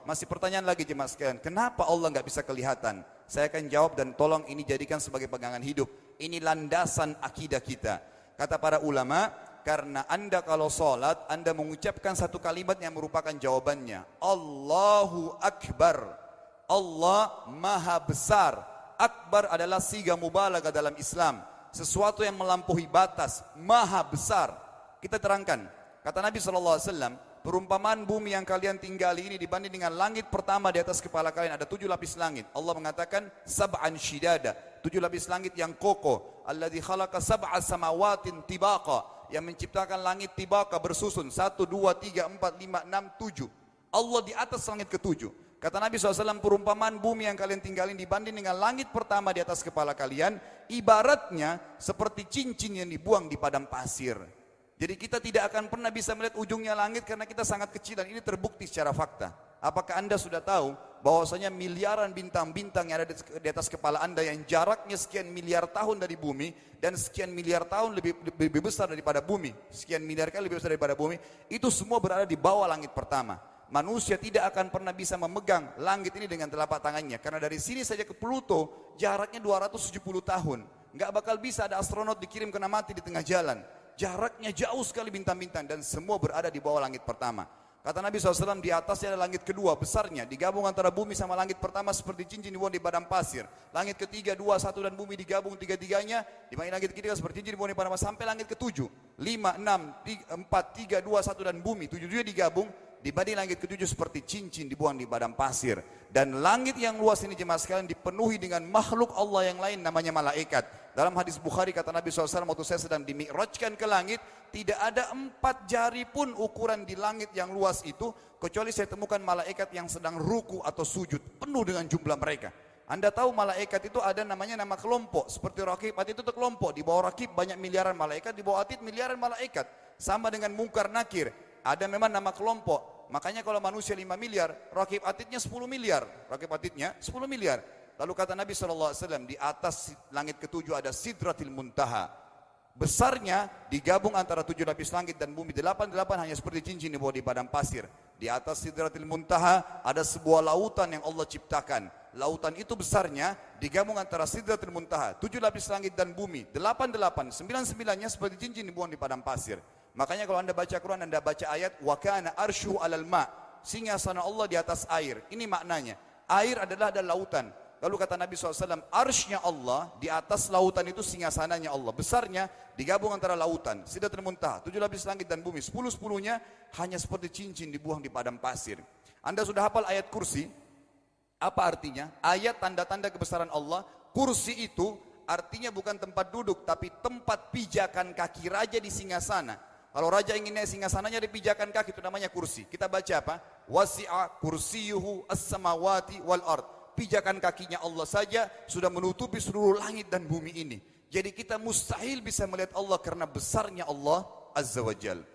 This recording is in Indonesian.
Masih pertanyaan lagi jemaah sekalian, kenapa Allah nggak bisa kelihatan? Saya akan jawab dan tolong ini jadikan sebagai pegangan hidup. Ini landasan akidah kita. Kata para ulama, karena anda kalau sholat, anda mengucapkan satu kalimat yang merupakan jawabannya. Allahu Akbar. Allah Maha Besar. Akbar adalah siga mubalaghah dalam Islam. Sesuatu yang melampaui batas, Maha Besar. Kita terangkan. Kata Nabi SAW, perumpamaan bumi yang kalian tinggali ini dibanding dengan langit pertama di atas kepala kalian ada 7 lapis langit. Allah mengatakan sab'an shidada, 7 lapis langit yang kokoh. Alladzi khalaqa sab'a samawatin tibaqa, yang menciptakan langit tibaqa bersusun 1 2 3 4 5 6 7. Allah di atas langit ketujuh. Kata Nabi SAW, perumpamaan bumi yang kalian tinggalin dibanding dengan langit pertama di atas kepala kalian, ibaratnya seperti cincin yang dibuang di padang pasir. Jadi kita tidak akan pernah bisa melihat ujungnya langit karena kita sangat kecil, dan ini terbukti secara fakta. Apakah anda sudah tahu bahwasanya miliaran bintang-bintang yang ada di atas kepala anda yang jaraknya sekian miliar tahun dari bumi dan sekian miliar tahun lebih besar daripada bumi, sekian miliar kali lebih besar daripada bumi, itu semua berada di bawah langit pertama. Manusia tidak akan pernah bisa memegang langit ini dengan telapak tangannya, karena dari sini saja ke Pluto jaraknya 270 tahun. Nggak bakal bisa ada astronot dikirim kena mati di tengah jalan. Jaraknya jauh sekali bintang-bintang dan semua berada di bawah langit pertama. Kata Nabi SAW, di atasnya ada langit kedua besarnya, digabung antara bumi sama langit pertama seperti cincin dibuang di padang pasir. Langit ketiga, 2, 1 dan bumi digabung tiga-tiganya, dibanding langit ketiga seperti cincin dibuang di padang pasir, sampai langit ketujuh. 5, 6, 4, 3, 2, 1 dan bumi, 7 digabung, dibanding langit ketujuh seperti cincin dibuang di padang pasir. Dan langit yang luas ini jemaah sekalian dipenuhi dengan makhluk Allah yang lain namanya malaikat. Dalam hadis Bukhari kata Nabi SAW, waktu saya sedang dimi'rajkan ke langit, tidak ada 4 jari pun ukuran di langit yang luas itu, kecuali saya temukan malaikat yang sedang ruku atau sujud, penuh dengan jumlah mereka. Anda tahu malaikat itu ada namanya nama kelompok, seperti Raqib Atid itu kelompok, di bawah Raqib banyak miliaran malaikat, di bawah Atid miliaran malaikat. Sama dengan Munkar Nakir, ada memang nama kelompok. Makanya kalau manusia 5 miliar, Raqib Atidnya 10 miliar. Raqib Atidnya 10 miliar. Lalu kata Nabi SAW, di atas langit ketujuh ada Sidratil Muntaha. Besarnya digabung antara 7 lapis langit dan bumi. 8 hanya seperti cincin di bawah di padang pasir. Di atas Sidratil Muntaha ada sebuah lautan yang Allah ciptakan. Lautan itu besarnya digabung antara Sidratil Muntaha, 7 lapis langit dan bumi. 8, 9-9-nya seperti cincin dibuang di padang pasir. Makanya kalau anda baca Quran, anda baca ayat wa kana arsyu alal ma, singgasana Allah di atas air. Ini maknanya, air adalah ada lautan. Lalu kata Nabi SAW, arsy-nya Allah di atas lautan itu singgasananya Allah. Besarnya digabung antara lautan, Sidratul Muntaha, 7 lapis langit dan bumi. 10-10-nya hanya seperti cincin dibuang di padang pasir. Anda sudah hafal ayat kursi? Apa artinya? Ayat tanda-tanda kebesaran Allah. Kursi itu artinya bukan tempat duduk, tapi tempat pijakan kaki raja di singgasana. Kalau raja ingin naik singgasananya ada pijakan kaki, itu namanya kursi. Kita baca apa? Wasi'a kursiyuhu as-samawati wal ard. Pijakan kakinya Allah saja sudah menutupi seluruh langit dan bumi ini. Jadi kita mustahil bisa melihat Allah karena besarnya Allah Azza wa Jalla.